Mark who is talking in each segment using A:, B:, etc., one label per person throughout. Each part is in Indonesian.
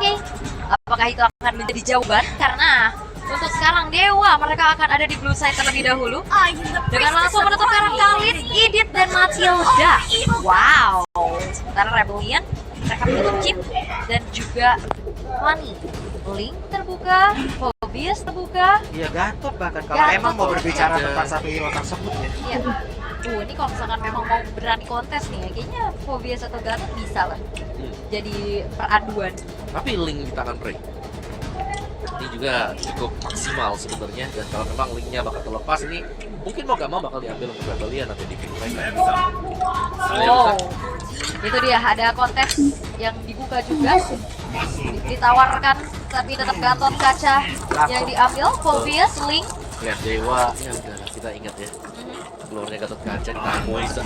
A: Oke, apakah itu akan menjadi jawaban? Karena untuk sekarang Dewa mereka akan ada di blue side terlebih dahulu dengan langsung menutup karang Khalid, Edith dan Matilda. Wow. Sementara Rebellion mereka menutup Chip dan juga Fanny. Link terbuka, Phobius terbuka.
B: Iya, Gatot bahkan kalau emang mau berbicara tentang satu hero tersebut ya.
A: Iya. Ini kalau misalkan memang mau berani kontes nih, kayaknya Phobius atau Gatot bisa lah. Jadi peraduan.
C: Tapi Link di tangan Prey ini juga cukup maksimal sebenarnya, dan kalau memang Linknya bakal terlepas ini mungkin mau gak mau bakal diambil untuk Rebellion atau di mereka.
A: Itu dia, ada kontes yang dibuka juga, ditawarkan tapi tetap Gatot kaca yang diambil. Phobius, Link.
C: Lihat Dewa, ya udah kita ingat ya, keluarnya Gatot kaca ditahan Poison.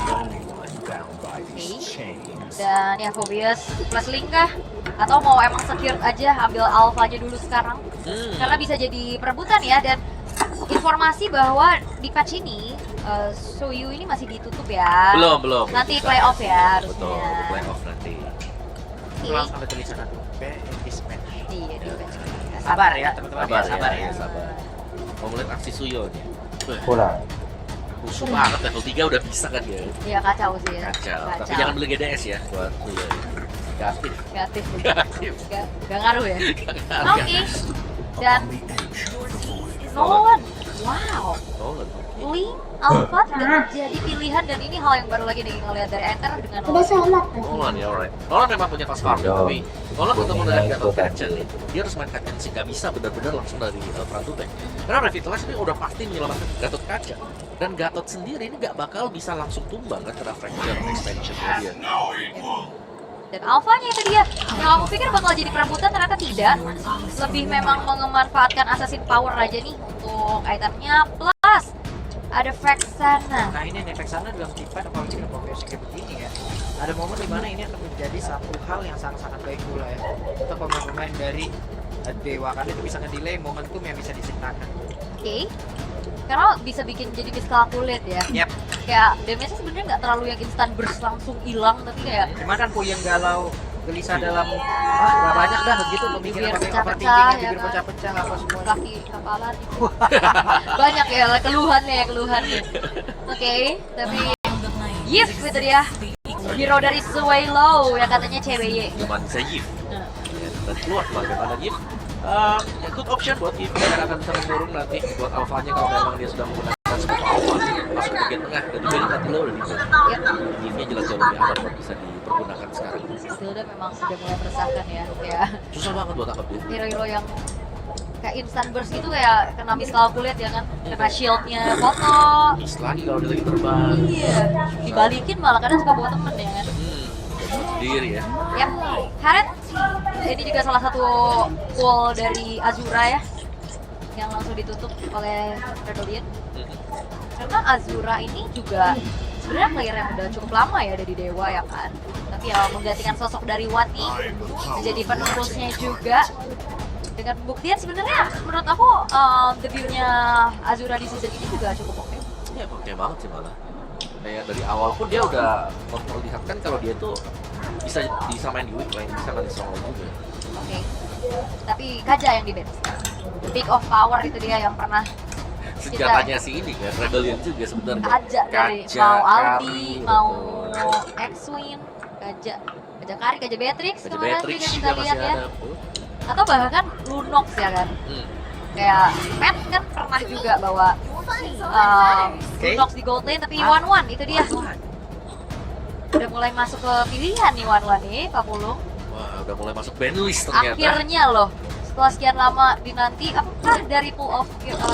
A: Dan ya Phobius plus Link kah? Atau mau emang secure aja ambil alfanya dulu sekarang? Karena bisa jadi perebutan ya. Dan informasi bahwa di patch ini Soyu ini masih ditutup ya.
C: Belum.
A: Nanti playoff ya harusnya.
C: Betul, playoff nanti.
B: Langsung ada tulisan itu. Dismatch.
A: Iya, di patch.
B: Sabar ya teman-teman. Sabar ya.
C: Mau melihat aksi Suyo nih.
D: Kurang.
C: Musuh banget, level 3 udah bisa kan dia.
A: Iya, kacau sih ya.
C: Kacau. Tapi jangan beli GDS ya buat Suyo. Gak aktif.
A: Gak ngaruh ya. Oke. Dan Nolan. Wow.
C: Nolan.
A: Link, Alpha tidak jadi pilihan, dan ini hal yang baru lagi nih ngelihat dari Enter dengan
C: Nolan ya, alright. Nolan memang punya fast farming, tapi Nolan ketemu dengan Gatot Kaca nih, dia harus main Kaca sih, gak bisa benar-benar langsung dari front to back. Karena Revitalize ini udah pasti menyelamatkan Gatot Kaca, dan Gatot sendiri ini gak bakal bisa langsung tumbang kan karena fracture expansion-nya dia.
A: Dan alfanya itu dia, yang aku pikir bakal jadi perebutan ternyata tidak. Lebih memang memanfaatkan assassin power aja nih untuk itemnya, plus ada Vexana.
B: Nah ini nih Vexana dalam tipe apalagi dengan progresi kayak begini ya. Ada momen dimana ini akan menjadi satu hal yang sangat-sangat baik pula ya untuk pemain-pemain dari Dewa, karena itu bisa nge-delay momentum yang bisa diciptakan.
A: Oke. Karena bisa bikin jadi miskalkulate ya.
B: Yap.
A: Kayak damage-nya sebenarnya nggak terlalu yang instant burst langsung hilang, tapi kayak
B: Cuman kan Puyeng galau gelisah dalam nggak banyak dah gitu pemikiran
A: bibir
B: pakai overthinking,
A: pecah-pecah,
B: bibir
A: ya kan?
B: pecah-pecah apa semua.
A: kaki kepalan gitu. Banyak ya keluhannya. Oke, tapi Yif itu dia. Hero dari Suelo yang katanya CWY.
C: Cuman bisa Yif. Dan keluar bagaimana Yif. Ya good option buat Yif, karena akan bisa mengurung nanti buat alfanya kalau memang dia sudah menggunakan semua alfa masuk ke bagian tengah, dan juga Matilda udah di
A: Yep.
C: Yifnya jelas jauh lebih aman buat bisa dipergunakan sekarang.
A: Matilda memang sudah mulai meresahkan ya. Kayak
C: Susah banget buat tangkap dia.
A: hero-hero yang kayak instant burst gitu kayak kena miskalkulate ya kan, kena shieldnya foto.
C: Miss lagi kalau dia lagi terbang.
A: Iya, dibalikin malah kadang suka bawa temen ya kan.
C: Sendiri ya.
A: Yap, Haret. Ini juga salah satu wall dari Azura ya, yang langsung ditutup oleh Rebellion. Karena Azura ini juga sebenarnya player yang udah cukup lama ya dari Dewa ya kan. Tapi ya menggantikan sosok dari Wati menjadi penerusnya juga. Dengan pembuktian sebenarnya menurut aku debutnya Azura di season ini juga cukup oke.
C: Ya oke banget sih malah. Kayak dari awal pun dia udah memperlihatkan kalau dia tuh bisa main di weak lane, bisa main di strong lane juga.
A: Oke. Tapi Kaja yang di ban. Peak of Power itu dia yang pernah
C: Senjatanya si ini kan, Rebellion juga sebenarnya.
A: Kaja dari mau Aldi, mau X-Wing, Kaja Kari, Kaja Beatrix kemarin juga kita lihat ya. Atau bahkan Lunox ya kan. Kayak Matt kan pernah juga bawa Lunox di gold lane, tapi 1-1 itu dia. Udah mulai masuk ke pilihan nih 1-1 nih, Pak Pulung.
C: Wah, udah mulai masuk banlist ternyata.
A: Akhirnya loh, setelah sekian lama dinanti, apakah dari Pull of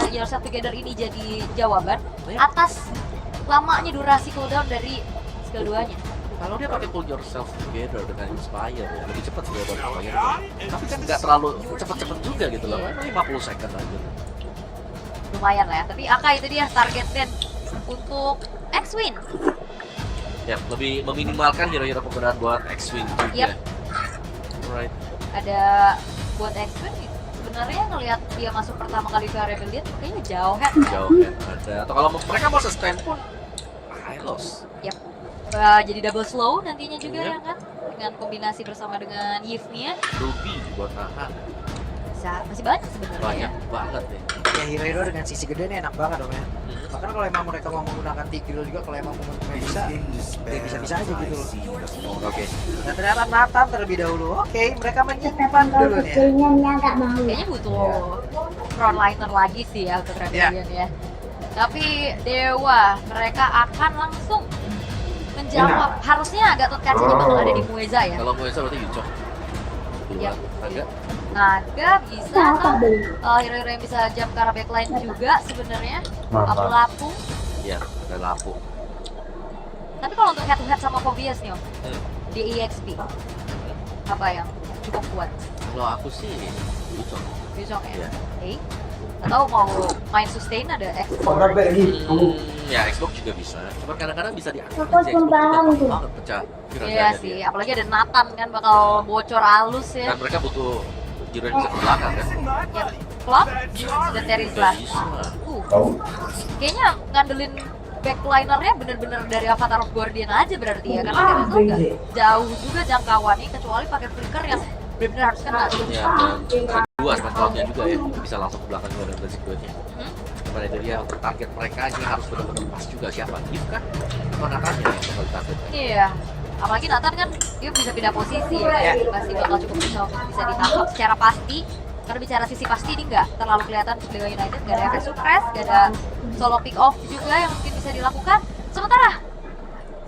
A: Yourself Together ini jadi jawaban atas lamanya durasi cooldown dari skill 2-nya?
C: Kalau dia pakai Pull Yourself Together dengan Inspire ya, lebih cepat sih daripada Inspire. Tapi kan nggak terlalu cepet-cepet juga gitu loh, 50 second aja.
A: Lumayan lah ya, tapi Aka itu dia target dan untuk X-Win.
C: Ya, lebih meminimalkan hero-hero penggunaan buat X-Wing juga.
A: Yep.
C: Alright.
A: Ada buat X-Win sebenarnya ngelihat dia masuk pertama kali ke Rebellion kayaknya jauh kan?
C: Jauh kan ada. Atau kalau mereka mau sustain pun high loss.
A: Yap. Jadi double slow nantinya juga ya kan? dengan kombinasi bersama dengan Yves-nya
C: Ruby buat nahan.
A: masih banyak sebenarnya.
C: Banyak banget deh.
B: Ya hero-hero dengan sisi gede ini enak banget dong ya. Makanya kalau emang mereka mau menggunakan Tigreal juga, kalau emang momentumnya bisa, ya bisa-bisa aja gitu loh.
C: Oke.
B: Dan ternyata Nathan terlebih dahulu. Oke, mereka menyimpan dulu nih.
A: Kayaknya butuh frontliner lagi sih ya untuk Rebellion ya. Tapi Dewa mereka akan langsung menjawab. Harusnya Gatot Kaca ini bakal ada di Mueza ya.
C: Kalau Mueza berarti Yucok.
A: Iya.
C: Agak.
A: Naga bisa atau hero-hero yang bisa jump ke arah backline juga sebenarnya. Apu-lapu.
C: Iya, ada Lapu.
A: Tapi kalau untuk head to head sama Phobias nih Om, di EXP apa yang cukup kuat?
C: Kalau aku sih Yucok.
A: Yusong ya?
C: Iya.
A: Oke. Atau mau main sustain ada Xbox.
C: Ya Xbox juga bisa. Cuma kadang-kadang bisa diangkat
D: Aku
C: aja Xbox
D: kembang.
C: tuh banget pecah.
A: Iya sih, apalagi ada Nathan kan bakal bocor halus ya.
C: Dan mereka butuh Jiro yang bisa ke belakang kan.
A: Ya, Clock dan Terizla.
C: Bisa.
A: Kayaknya ngandelin backlinernya bener-bener dari Avatar of Guardian aja berarti ya, karena Terizla nggak jauh juga jangkauannya kecuali pakai flicker yang bener-bener harus kena.
C: Ya, dan kedua sama cloudnya juga ya bisa langsung ke belakang juga dan basic duetnya. Karena itu dia untuk target mereka ini harus benar-benar pas juga siapa Yves kan atau Nathan ya yang bakal target.
A: Iya, apalagi Nathan kan dia bisa pindah posisi ya, pasti bakal cukup bisa ditangkap secara pasti. Karena bicara sisi pasti ini nggak terlalu kelihatan untuk Dewa United, nggak ada efek suppress, nggak ada solo pick off juga yang mungkin bisa dilakukan. Sementara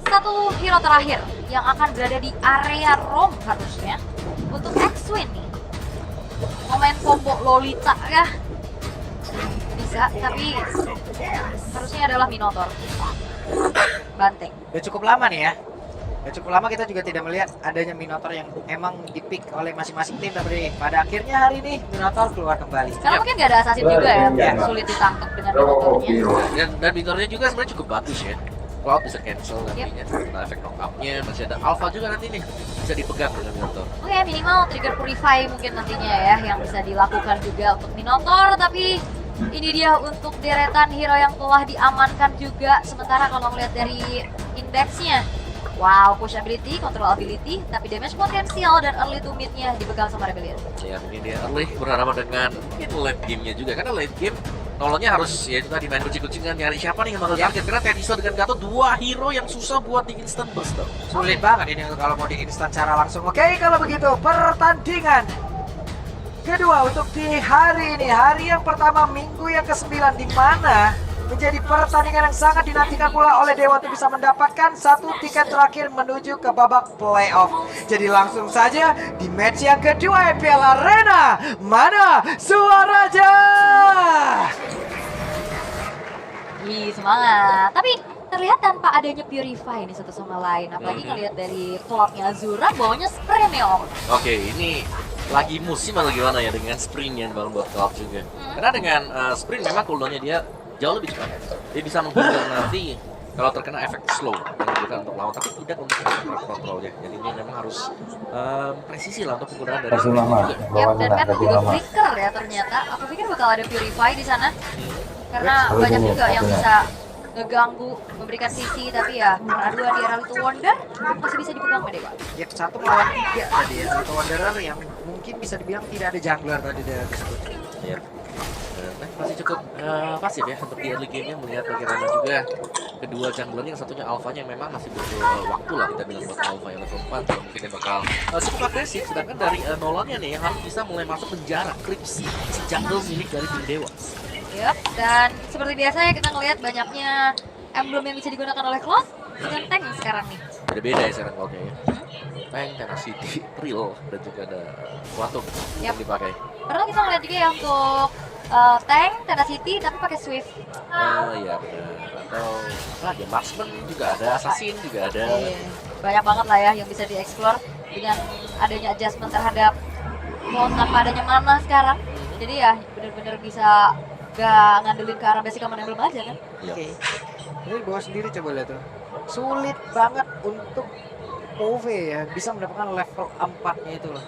A: satu hero terakhir yang akan berada di area roam harusnya untuk X-Win nih. Mau main combo Lolita kah? Bisa, tapi harusnya adalah Minotaur. Banteng.
B: Udah cukup lama nih ya. Udah cukup lama kita juga tidak melihat adanya Minotaur yang emang dipick oleh masing-masing tim, tapi pada akhirnya hari ini Minotaur keluar kembali.
A: Karena mungkin nggak ada assassin juga ya, sulit ditangkap dengan Minotaurnya.
C: Dan Minotaurnya juga sebenarnya cukup bagus ya. Cloud bisa cancel nantinya, nah, efek knock-up-nya masih ada Alpha juga nanti nih bisa dipegang dengan Minotaur.
A: Oke, minimal trigger purify mungkin nantinya ya yang bisa dilakukan juga untuk Minotaur, tapi ini dia untuk deretan hero yang telah diamankan juga. Sementara kalau melihat dari indeksnya, wow, push ability, control ability, tapi damage potensial dan early to mid-nya dipegang sama Rebellion.
C: Ya ini dia early berhadapan dengan mungkin late game-nya juga karena late game nolongnya harus ya itu tadi main kucing-kucingan nyari siapa nih yang bakal target karena Terizla dengan Gatot dua hero yang susah buat di instant burst.
B: Sulit banget ini kalau mau di instan cara langsung. Oke, kalau begitu pertandingan kedua untuk di hari ini, hari yang pertama minggu yang ke-9 di mana menjadi pertandingan yang sangat dinantikan pula oleh Dewa untuk bisa mendapatkan satu tiket terakhir menuju ke babak playoff. Jadi langsung saja di match yang kedua EPL Arena, mana Suaraja?
A: Wih, semangat. Tapi terlihat tanpa adanya purify ini satu sama lain. Apalagi ngelihat dari klubnya Azura bawanya sprint ya Om.
C: Oke, ini lagi musim atau gimana ya dengan sprint yang bakal buat Cloud juga. Karena dengan sprint memang cooldownnya dia jauh lebih cepat. Dia bisa menghindar nanti kalau terkena efek slow yang diberikan untuk lawan, tapi tidak untuk kontrolnya. Jadi ini memang harus presisi lah untuk penggunaan dari
D: Kasih mama.
A: Ya, dan kan juga flicker ya ternyata. Aku pikir bakal ada purify di sana. Karena banyak juga yang bisa ngeganggu, memberikan sisi, tapi ya peraduan di era Little Wonder masih bisa dipegang sama Dewa.
B: Ya, 1 melawan 3 tadi ya, Little Wanderer yang mungkin bisa dibilang tidak ada jungler tadi dari tersebut.
C: Ya. Masih cukup pasif ya untuk di early game-nya melihat bagaimana juga kedua junglernya, yang satunya alpha-nya yang memang masih butuh waktu lah kita bilang buat alpha yang level 4 yang mungkin dia bakal cukup agresif, sedangkan dari Nolannya nih yang harus bisa mulai masuk penjara krips si jungle milik dari tim Dewa.
A: Yup, dan seperti biasa ya kita ngelihat banyaknya emblem yang bisa digunakan oleh Cloud dengan tank sekarang nih.
C: Beda-beda ya sekarang Cloud-nya ya. Tank, Tenacity, Prill, dan juga ada Quantum yang dipakai.
A: Karena kita ngeliat juga ya untuk tank, Tenacity, tapi pakai Swift.
C: Iya benar. Atau lagi Marksman juga ada, Assassin juga ada.
A: Banyak banget lah ya yang bisa dieksplor dengan adanya adjustment terhadap Cloud tanpa adanya mana sekarang. Jadi ya bener-bener bisa gak ngandelin ke arah basic command emblem aja kan.
B: Oke. Ini bawa sendiri coba lihat tuh. Sulit banget untuk OV ya, bisa mendapatkan level 4-nya itu loh.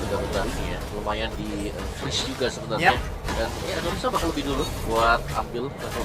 C: Benar-benar ini ya, lumayan di freeze juga sebenarnya. Dan ya Indonesia bakal lebih dulu buat ambil level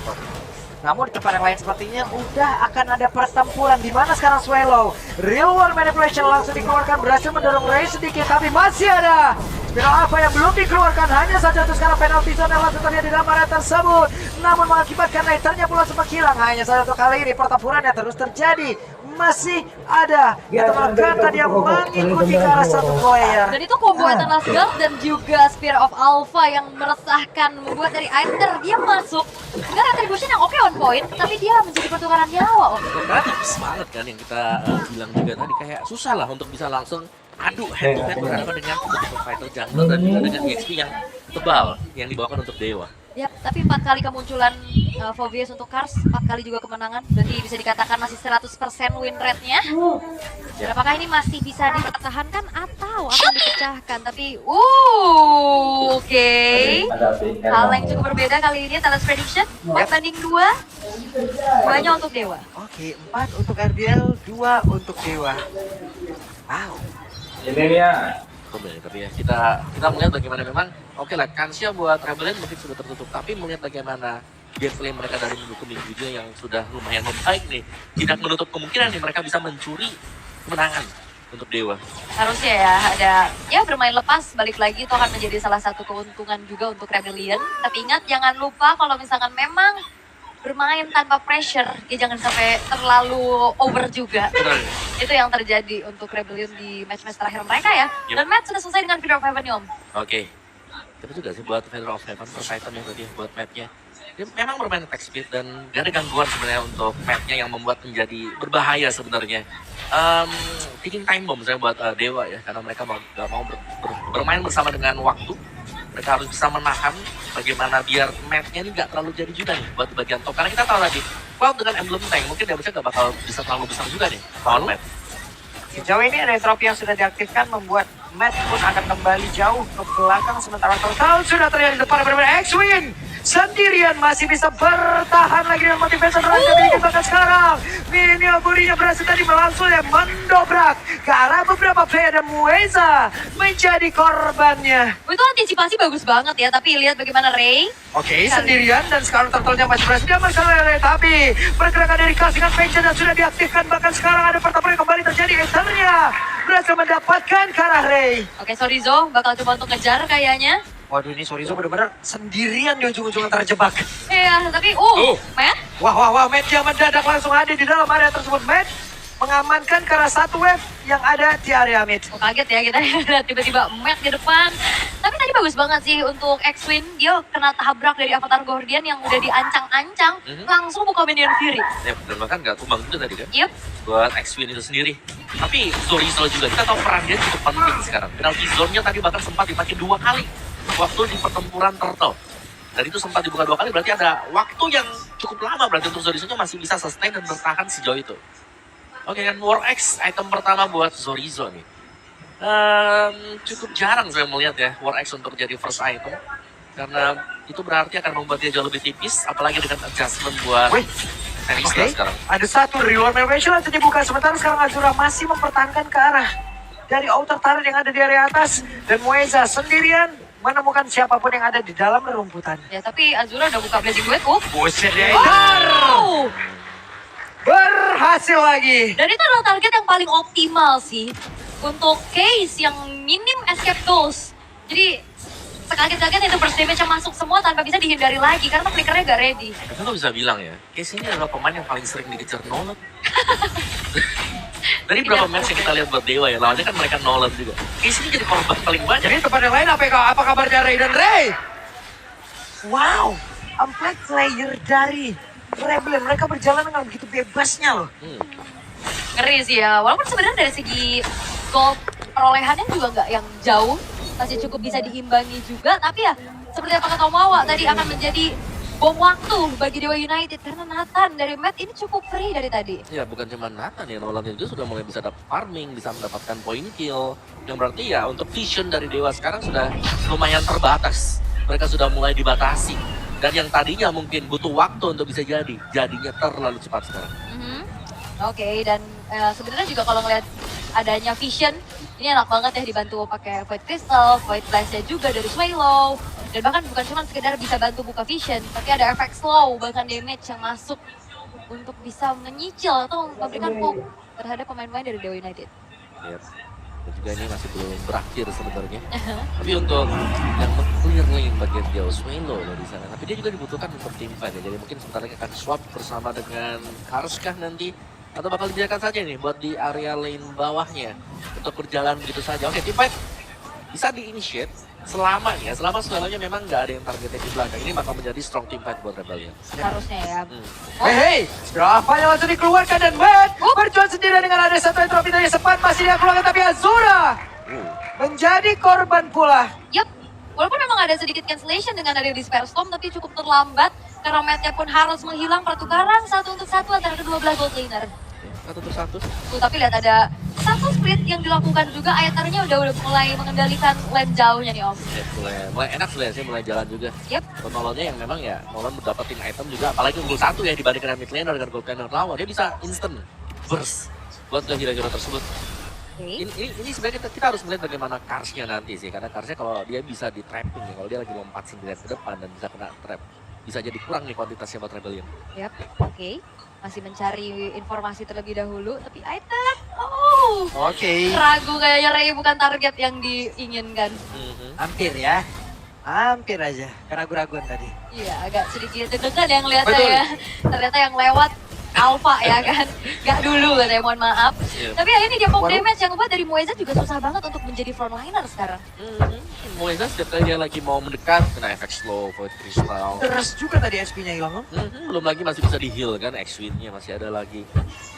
C: 4.
B: Namun di tempat yang lain sepertinya udah akan ada pertempuran di mana sekarang Swallow. Real World Manipulation langsung dikeluarkan, berhasil mendorong Ray sedikit, tapi masih ada Spiral Alpha yang belum dikeluarkan. Hanya saja untuk sekarang penalti zone yang langsung terlihat di dalam area tersebut, namun mengakibatkan Nethernya pula sempat hilang. Hanya saja untuk kali ini pertempurannya terus terjadi. Masih ada Eternal Guard tadi yang mengikuti ke arah satu player.
A: Dan itu combo Eternal Guard dan juga Spear of Alpha yang meresahkan, membuat dari Aether dia masuk. Enggak retribution yang oke on point, tapi dia menjadi pertukaran nyawa.
C: Karena tipis banget kan yang kita bilang juga tadi, kayak susah lah untuk bisa langsung adu head to head bersama dengan tipe fighter jungle dan juga dengan EXP yang tebal yang dibawakan untuk Dewa.
A: Ya, tapi 4 kali kemunculan Phoveus untuk Kars, 4 kali juga kemenangan. Berarti bisa dikatakan masih 100% win rate-nya. Dan apakah ini masih bisa dipertahankan atau akan dipecahkan? Tapi, oke. Hal yang cukup berbeda kali ini, Talas Prediction. 4 banding 2, banyak untuk Dewa.
B: Oke, 4 untuk RDL, 2 untuk Dewa. Wow.
D: Ini dia.
C: Tapi ya kita melihat bagaimana memang oke lah, kansnya buat Rebellion mungkin sudah tertutup, tapi melihat bagaimana gameplay mereka dari minggu ke minggu yang sudah lumayan membaik nih, tidak menutup kemungkinan nih mereka bisa mencuri kemenangan untuk Dewa.
A: Harusnya ya, ada ya bermain lepas, balik lagi itu akan menjadi salah satu keuntungan juga untuk Rebellion. Tapi ingat, jangan lupa kalau misalkan memang bermain tanpa pressure, ya jangan sampai terlalu over juga.
C: Benar.
A: Itu yang terjadi untuk Rebellion di match-match terakhir mereka ya.
C: Yep.
A: Dan match sudah selesai dengan Fear of Heaven ya Om.
C: Oke. Tapi juga sih buat Fear of Heaven per Titan yang tadi buat mapnya. Dia memang bermain attack speed dan gak ada gangguan sebenarnya untuk mapnya yang membuat menjadi berbahaya sebenarnya. Taking time bomb saya buat Dewa ya, karena mereka gak mau bermain bersama dengan waktu. Mereka harus bisa menahan bagaimana biar mapnya ini gak terlalu jadi juga nih buat bagian top. Karena kita tahu tadi, Cloud dengan emblem tank mungkin dia gak bakal bisa terlalu besar juga nih lawan map.
B: Sejauh ini retropi yang sudah diaktifkan membuat Matt pun akan kembali jauh ke belakang, sementara total sudah terlihat di depan benar-benar X-Win sendirian masih bisa bertahan lagi dengan motivasi terakhir dimiliki bahkan sekarang. Minion Burinya berhasil tadi langsung ya mendobrak ke arah beberapa player dan Mueza menjadi korbannya.
A: Itu antisipasi bagus banget ya, tapi lihat bagaimana Ray.
B: Oke, sendirian dan sekarang turtle-nya masih berhasil diamankan oleh Ray, tapi pergerakan dari Kars dengan Vengeance dan sudah diaktifkan, bahkan sekarang ada pertempuran yang kembali terjadi. Ethernya berhasil mendapatkan ke arah Ray.
A: Oke, Sorizo bakal coba untuk ngejar kayaknya.
B: Waduh, ini Sorizo benar-benar sendirian di ujung-ujung terjebak.
A: Iya, tapi Matt.
B: Wah, Matt yang mendadak langsung ada di dalam area tersebut. Matt mengamankan ke arah satu wave yang ada di area mid.
A: Kaget ya kita tiba-tiba Matt di depan. Tapi tadi bagus banget sih untuk X-Win. Dia kena tabrak dari Avatar Guardian yang udah diancang-ancang. Langsung buka Minion Fury.
C: Ya, dan bahkan gak tumbang juga tadi kan.
A: Yep.
C: Buat X-Win itu sendiri. Tapi Sorizo juga, kita tahu peran dia cukup penting sekarang. Penalty zone-nya tadi bahkan sempat dipakai 2 kali waktu di pertempuran Turtle. Dan itu sempat dibuka 2 kali, berarti ada waktu yang cukup lama berarti untuk Zorizo-nya masih bisa sustain dan bertahan sejauh itu. Oke kan, War X item pertama buat Zorizo nih. Cukup jarang saya melihat ya War X untuk jadi first item. Karena itu berarti akan membuat dia jauh lebih tipis, apalagi dengan adjustment buat Terisla sekarang.
B: Ada satu reward elevation yang dibuka, sementara sekarang Azura masih mempertahankan ke arah dari outer turret yang ada di area atas. Dan Mueza sendirian menemukan siapapun yang ada di dalam rumputan.
A: Ya, tapi Azura udah buka Blazing Blade.
B: Buset ya,
A: Wow!
B: berhasil lagi.
A: Dan itu adalah target yang paling optimal sih untuk case yang minim escape tools. Jadi sekaget-kaget itu burst damage yang masuk semua tanpa bisa dihindari lagi karena flickernya gak ready.
C: Tapi lo bisa bilang ya, Case ini adalah pemain yang paling sering dikejar Nolan. Dari beberapa match yang kita lihat buat Dewa ya, lawannya kan mereka Nolan juga. Case ini jadi korban paling banyak.
B: Jadi tempat yang lain apa kabarnya Ray dan Ray? Wow, 4 player dari Rebellion, mereka berjalan dengan begitu bebasnya loh.
A: Ngeri sih ya, walaupun sebenarnya dari segi gold perolehannya juga nggak yang jauh, masih cukup bisa diimbangi juga, tapi ya seperti apa kata Omawa tadi akan menjadi bom waktu bagi Dewa United karena Nathan dari Matt ini cukup free dari tadi.
C: Ya bukan cuma Nathan ya, Nolan itu sudah mulai bisa dapat farming, bisa mendapatkan point kill. Yang berarti ya untuk vision dari Dewa sekarang sudah lumayan terbatas. Mereka sudah mulai dibatasi. Dan yang tadinya mungkin butuh waktu untuk bisa jadinya terlalu cepat sekarang.
A: Oke, dan sebenarnya juga kalau ngeliat adanya vision, ini enak banget ya dibantu pakai Void Crystal, Void Blast-nya juga dari Swallow. Dan bahkan bukan cuma sekedar bisa bantu buka vision, tapi ada efek slow, bahkan damage yang masuk untuk bisa menyicil atau memberikan poke terhadap pemain-pemain dari Dewa United.
C: Yep. Dan juga ini masih belum berakhir sebenarnya. Tapi untuk yang clear lane bagian jauh Swelo loh di sana. Tapi dia juga dibutuhkan untuk tim fight ya. Jadi mungkin sebentar lagi akan swap bersama dengan Karskah nanti. Atau bakal dibiarkan saja nih buat di area lane bawahnya. Untuk berjalan begitu saja. Oke, tim fight bisa di-initiate selama Swelo-nya memang nggak ada yang targetnya di belakang. Ini bakal menjadi strong team fight buat Rebellion.
A: Harusnya ya.
B: Hei, Strafanya langsung dikeluarkan dan Matt berjuang sendiri dengan ada satu entropy tadi sempat masih dia keluarkan tapi Azura menjadi korban pula.
A: Yup, walaupun memang ada sedikit cancellation dengan ada Despair Storm, tapi cukup terlambat karena Matt-nya pun harus menghilang pertukaran 1 untuk 1 antara kedua belah gold laner.
C: 1 untuk 1.
A: Tuh, tapi lihat ada satu split yang dilakukan juga, Aethernya udah mulai mengendalikan lane jauhnya nih Om.
C: Ya, mulai enak sih, mulai jalan juga.
A: Yep.
C: Penolongnya yang memang ya, Nolan mendapatkan item juga, apalagi unggul 1 ya dibandingkan dengan mid laner dengan gold laner lawan, dia bisa instant burst buat ke hero-hero tersebut.
A: Oke.
C: Ini sebenarnya kita harus melihat bagaimana Karsnya nanti sih, karena Karsnya kalau dia bisa di trapping ya, kalau dia lagi lompat sendirian ke depan dan bisa kena trap, bisa jadi kurang nih kuantitasnya buat Rebellion.
A: Yep, oke. Masih mencari informasi terlebih dahulu, tapi Aether,
B: Oke,
A: ragu kayaknya Ray bukan target yang diinginkan.
B: hampir ya. Hampir aja, keraguan-raguan tadi.
A: Iya, agak sedikit deg-degan yang lihatnya
B: Betul.
A: ya. Ternyata yang lewat Alpha ya kan. Gak dulu katanya, mohon maaf.
C: Iya.
A: Tapi ya ini dia pop
B: Waduh.
A: damage yang membuat dari Moeza juga susah banget untuk menjadi frontliner sekarang.
C: Moeza setiap kali dia lagi mau mendekat, kena efek slow, void crystal.
B: Terus juga tadi SP-nya hilang.
C: Belum lagi masih bisa di-heal kan, X-Win-nya masih ada lagi.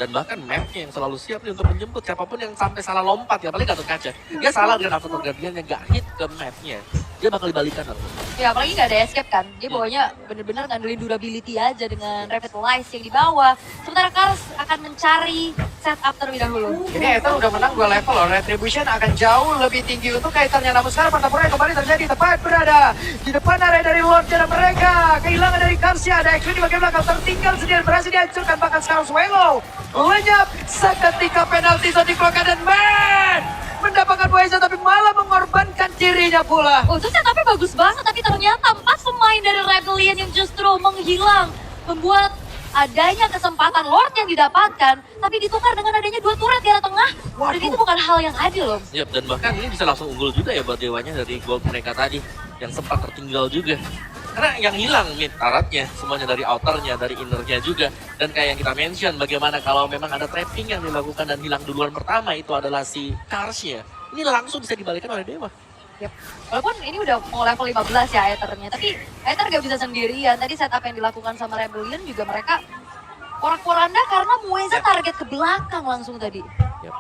C: Dan bahkan map-nya yang selalu siap nih untuk menjemput siapapun yang sampai salah lompat ya, apalagi Gatot Kaca. Dia salah dengan Avatar Guardian yang gak hit ke map-nya. Dia bakal dibalikan langsung.
A: Ya apalagi gak ada escape kan. Dia bawanya bener-bener ngandelin durability aja dengan Revitalize yang dibawa. Sementara Kars akan mencari setup terlebih dahulu.
B: Ini Aether udah menang 2 level loh. Retribution akan jauh lebih tinggi untuk Aethernya. Namun sekarang pertempuran kembali terjadi tepat berada di depan area dari Lord dan mereka. Kehilangan dari Karsia. Ada X-Wing di bagian belakang tertinggal sendiri. Berhasil dihancurkan bahkan sekarang Swallow. Lenyap seketika penalti zone dikeluarkan dan man mendapatkan Moeza tapi malah mengorbankan dirinya pula.
A: Oh itu setupnya bagus banget, tapi ternyata 4 pemain dari Rebellion yang justru menghilang. Membuat adanya kesempatan Lord yang didapatkan, tapi ditukar dengan adanya 2 turret di arah tengah. Dan
B: Waduh.
A: itu bukan hal yang adil loh.
C: Yap, dan bahkan ini bisa langsung unggul juga ya buat Dewanya dari gold mereka tadi yang sempat tertinggal juga. Karena yang hilang mid turretnya, semuanya dari outernya, dari innernya juga. Dan kayak yang kita mention, bagaimana kalau memang ada trapping yang dilakukan dan hilang duluan pertama itu adalah si Karsnya. Ini langsung bisa dibalikan oleh Dewa.
A: Yep. Walaupun ini udah mau level 15 ya Aethernya, tapi Aether gak bisa sendirian. Tadi setup yang dilakukan sama Rebellion juga mereka porak-poranda karena Moeza target ke belakang langsung tadi.
C: Yap.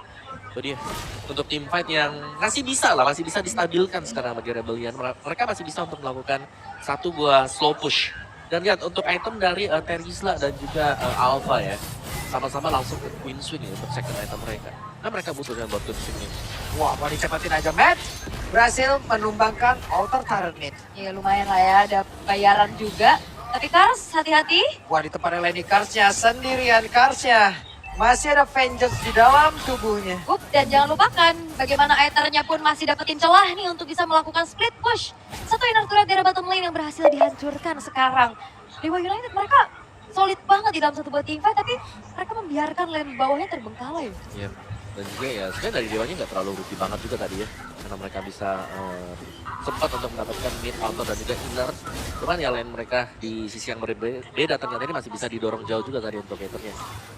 C: Itu dia. Untuk tim fight yang masih bisa distabilkan sekarang bagi Rebellion. Mereka masih bisa untuk melakukan satu buah slow push. Dan lihat untuk item dari Terizla dan juga Alpha ya. Sama-sama langsung ke Queen Swing ya untuk second item mereka. Nah mereka butuhkan buat Queen Swing ini.
B: Wah, mau dicepetin aja Matt. Berhasil menumbangkan Altar Turret mid.
A: Ya lumayan lah ya, ada bayaran juga. Tapi Kars, hati-hati.
B: Wah, di tempat Eleni Karsnya sendirian Karsnya. Masih ada vengeance di dalam tubuhnya.
A: Dan jangan lupakan bagaimana Aethernya pun masih dapetin celah nih untuk bisa melakukan split push. Satu inner turret dari bottom lane yang berhasil dihancurkan sekarang. Dewa United mereka solid banget di dalam satu buah team fight, tapi mereka membiarkan lane bawahnya terbengkalai.
C: Iya. Dan juga ya sebenarnya dari Dewanya nggak terlalu rugi banget juga tadi ya. Karena mereka bisa sempat untuk mendapatkan mid, outer dan juga inner. Cuman ya lane mereka di sisi yang berbeda ternyata ini masih bisa didorong jauh juga tadi untuk Aethernya.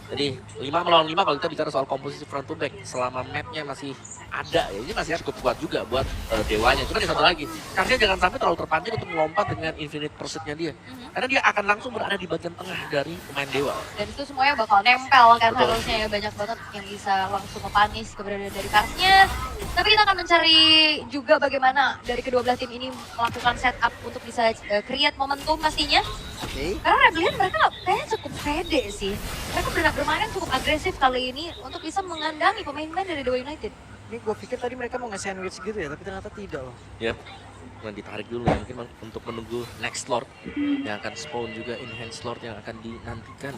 C: Jadi 5 melawan 5 kalau kita bicara soal komposisi front to back selama mapnya masih ada ya ini masih cukup kuat juga buat Dewanya. Cuma ada satu lagi, karena jangan sampai terlalu terpancing untuk melompat dengan infinite pursuit-nya dia. Karena dia akan langsung berada di bagian tengah dari pemain Dewa.
A: Dan itu semuanya bakal nempel kan
C: Betul.
A: harusnya ya, banyak banget yang bisa langsung ngepanis keberadaan dari Karsnya. Tapi kita akan mencari juga bagaimana dari kedua belah tim ini melakukan setup untuk bisa create momentum pastinya.
B: Oke.
A: Karena Rebellion mereka kayaknya cukup pede sih. Mereka bermain cukup agresif kali ini untuk bisa mengandangi pemain-pemain dari Dewa United.
B: Ini gue pikir tadi mereka mau nge-sandwich gitu ya, tapi ternyata tidak loh.
C: Yap. Kemudian ditarik dulu ya mungkin untuk menunggu next lord yang akan spawn juga enhanced lord yang akan dinantikan.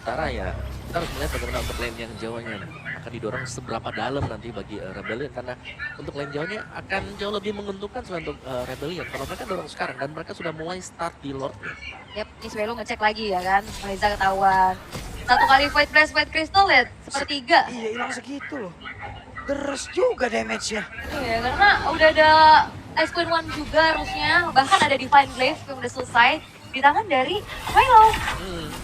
C: Sementara ya kita harus melihat bagaimana untuk lane yang jauhnya akan didorong seberapa dalam nanti bagi Rebellion, karena untuk lane jauhnya akan jauh lebih menguntungkan sebenarnya untuk Rebellion kalau mereka dorong sekarang dan mereka sudah mulai start di Lord.
A: Yap, ini Swelo ngecek lagi ya kan. Reza ketahuan. Satu kali Void Blast, Void Crystal lihat sepertiga.
B: Iya, hilang segitu loh. Deres juga damage-nya.
A: Iya, karena udah ada Ice Queen One juga harusnya. Bahkan ada Divine Glaive yang udah selesai di tangan dari Swelo.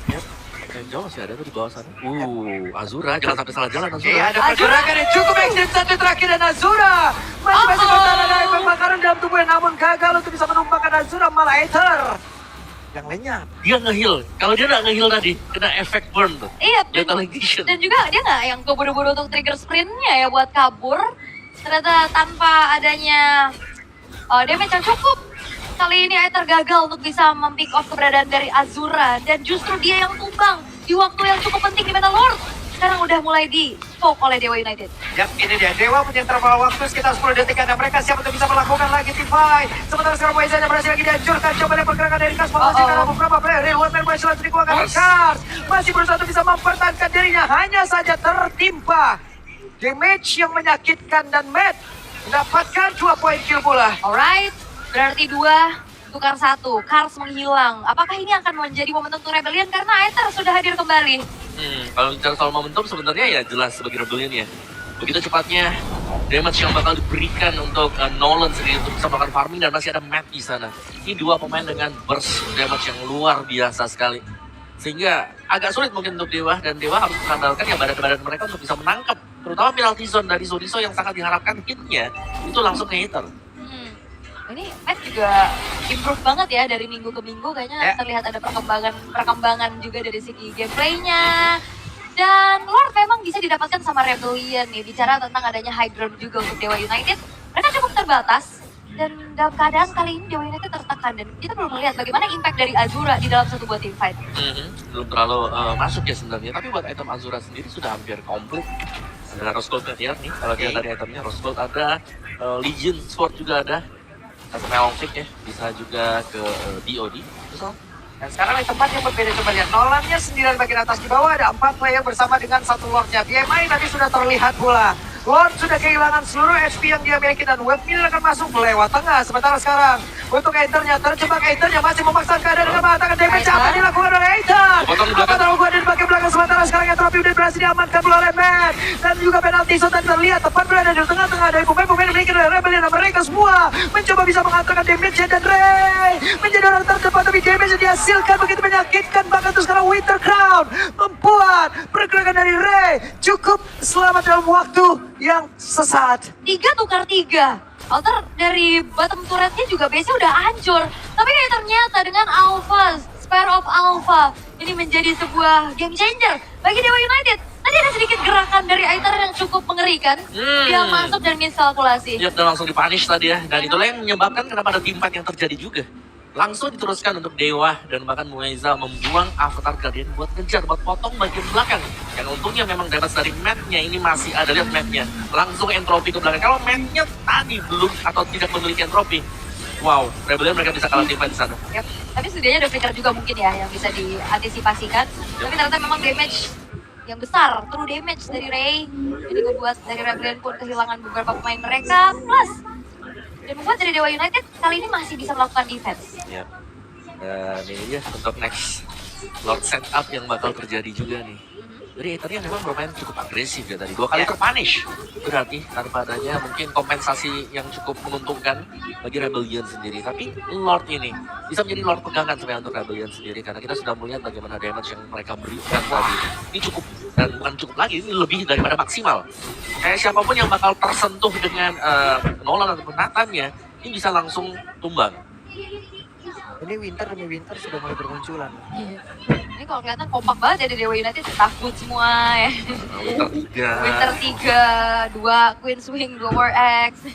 C: Yep. Yang jauh masih ada tuh di bawah sana. Azura, jangan sampai salah jalan Azura.
B: Iya, ada pergerakan yang cukup ekstrim satu terakhir dan Azura masih bertahan dari pembakaran dalam tubuhnya, namun gagal untuk bisa menumpahkan Azura, malah Aether yang lainnya.
C: Dia nge-heal. Kalau dia nggak nge-heal tadi, kena efek burn tuh.
A: Iya,
C: Lethal Ignition.
A: dan juga dia nggak yang keburu-buru untuk trigger sprintnya ya buat kabur. Ternyata tanpa adanya damage yang cukup, kali ini Aether gagal untuk bisa mempick off keberadaan dari Azura. Dan justru dia yang tumbang di waktu yang cukup penting di Meta Lord. Sekarang udah mulai di-poke oleh Dewa United.
B: Yap, ini dia. Dewa punya interval waktu sekitar 10 detik dan mereka siap untuk bisa melakukan lagi Divine. Sementara sekarang Moizanya berhasil lagi dihancurkan. Coba lihat pergerakan dari Kars. Masih ada beberapa player. Real One Man berhasil dikeluarkan dari Kars. Masih berusaha untuk bisa mempertahankan dirinya. Hanya saja tertimpa damage yang menyakitkan dan Matt mendapatkan 2 poin kill pula.
A: Alright, berarti 2 tukar 1. Kars menghilang. Apakah ini akan menjadi momentum untuk Rebellion karena Aether sudah hadir kembali?
C: Kalau bicara soal momentum sebenarnya ya jelas sebagai Rebellion ya. Begitu cepatnya damage yang bakal diberikan untuk Nolan sendiri untuk bisa melakukan farming dan masih ada Matt di sana. Ini 2 pemain dengan burst damage yang luar biasa sekali. Sehingga agak sulit mungkin untuk Dewa, dan Dewa harus mengandalkan ya badan-badan mereka untuk bisa menangkap. Terutama penalty zone dari Zodiso yang sangat diharapkan hitnya itu langsung ke Aether.
A: Ini Matt juga improve banget ya dari minggu ke minggu, kayaknya terlihat ada perkembangan juga dari segi gameplaynya. Dan Lord memang bisa didapatkan sama Rebellion nih, bicara tentang adanya high ground juga untuk Dewa United. Mereka cukup terbatas dan dalam keadaan kali ini Dewa United tertekan, dan kita belum melihat bagaimana impact dari Azura di dalam satu buah team fight.
C: Belum terlalu masuk ya sebenarnya, tapi buat item Azura sendiri sudah hampir komplit. Ada Rose Gold ya nih, kalau dia tadi itemnya Rose Gold ada, Legion Sword juga ada. Sampai Fake ya, bisa juga ke DOD.
B: Dan sekarang di tempat yang berbeda, coba lihat Nolannya sendirian bagian atas, di bawah ada 4 player bersama dengan 1 Lordnya. BMI tadi sudah terlihat pula. Lord sudah kehilangan seluruh HP yang dia miliki dan Web Miller akan masuk lewat tengah. Sementara sekarang untuk Aethernya, terjebak Aethernya masih memaksakan keadaan dengan mengatakan damage apa yang dilakukan oleh Aether. Apa terlalu di bagian belakang, sementara sekarang yang trofi udah berhasil diamankan oleh Matt. Dan juga penalti shot tadi terlihat tepat berada di tengah-tengah dari pemain-pemain yang dimiliki oleh Rebellion. Mereka semua mencoba bisa mengantarkan damage dan Ray menjadi orang terdepan, tapi damage yang dihasilkan begitu menyakitkan. Bahkan tuh sekarang Winter Crown membuat pergerakan dari Ray cukup selamat dalam waktu yang sesaat.
A: 3 tukar 3. Alter dari bottom turretnya juga base-nya udah hancur. Tapi kayak ternyata dengan Alpha, Spare of Alpha, ini menjadi sebuah game changer bagi Dewa United. Tadi ada sedikit gerakan dari Aether yang cukup mengerikan. Dia masuk dan miskalkulasi.
C: Iya, dan langsung dipunish tadi ya. Dan itulah yang menyebabkan kenapa ada team fight yang terjadi juga. Langsung diteruskan untuk Dewa, dan bahkan Mueza membuang Avatar Guardian buat ngejar, buat potong bagian belakang. Yang untungnya memang damage dari Matt-nya ini masih ada, lihat Matt-nya. Langsung entropy ke belakang. Kalau Matt-nya tadi belum atau tidak memiliki entropy, wow, Rebellion mereka bisa kalah tim fight di sana.
A: Yap. Tapi setidaknya ada flicker juga mungkin ya yang bisa diantisipasikan. Tapi ternyata memang damage yang besar, true damage dari Ray. Jadi membuat dari Rebellion pun kehilangan beberapa pemain mereka. Plus dan membuat dari Dewa United kali ini masih bisa melakukan defense.
C: Ya. Dan ini dia untuk next Lord setup yang bakal terjadi juga nih. Jadi Aethernya memang bermain cukup agresif ya tadi. 2 kali terpunish. Berarti tanpa adanya mungkin kompensasi yang cukup menguntungkan bagi Rebellion sendiri. Tapi Lord ini bisa menjadi Lord pegangan sebenarnya untuk Rebellion sendiri. Karena kita sudah melihat bagaimana damage yang mereka berikan tadi. Ini cukup, dan bukan cukup lagi, ini lebih daripada maksimal. Kayak siapapun yang bakal tersentuh dengan Nolan ataupun Nathan-nya, ini bisa langsung tumbang.
B: Ini Winter demi Winter sudah mulai bermunculan.
A: Ini kalau kelihatan kompak banget ya dari Dewa United, takut semua ya.
C: Winter
A: 3, 2 Queen Swing, 2 War X.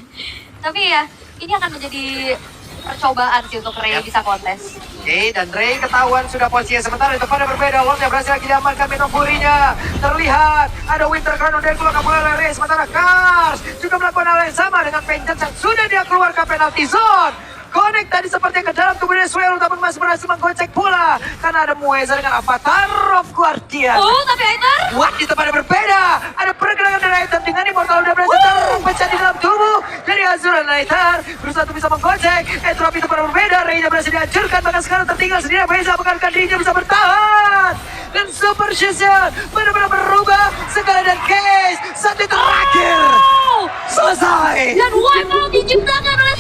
A: Tapi ya, ini akan menjadi percobaan sih untuk Ray bisa kontes.
B: Oke, dan Ray ketahuan sudah posisinya, sementara di depannya berbeda. Lord yang berhasil lagi diamankan Metal Fury-nya. Terlihat ada Winter Crown yang keluarkan oleh Ray, sementara Kars juga melakukan hal yang sama dengan Vengeance yang sudah dia keluarkan penalty zone.
E: terkonek tadi seperti ke dalam kemudian Swell tapi masih berhasil menggocek pula. Karena ada Mueza dengan avatar of Guardian.
A: Oh, tapi Aether?
E: Wah, di tempat yang berbeda. Ada pergerakan dari Aether dengan Immortal udah berhasil terpecah di dalam tubuh dari Azura dan Aether. Berusaha untuk bisa menggocek. Entropy tempat yang berbeda. Reina berhasil dihancurkan. Bahkan sekarang tertinggal sendiri. Beza bukankah dirinya bisa bertahan. Dan Super Fusion benar-benar berubah. Segala dan case. Satu terakhir.
A: Oh!
E: Selesai.
A: Dan wipeout diciptakan oleh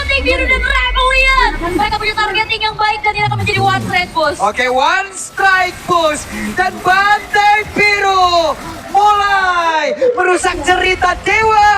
A: Something Biru dan Rebellion. Mereka punya targeting yang baik dan ini akan menjadi one straight push.
E: Oke, one strike push. Dan Banteng Biru mulai merusak cerita Dewa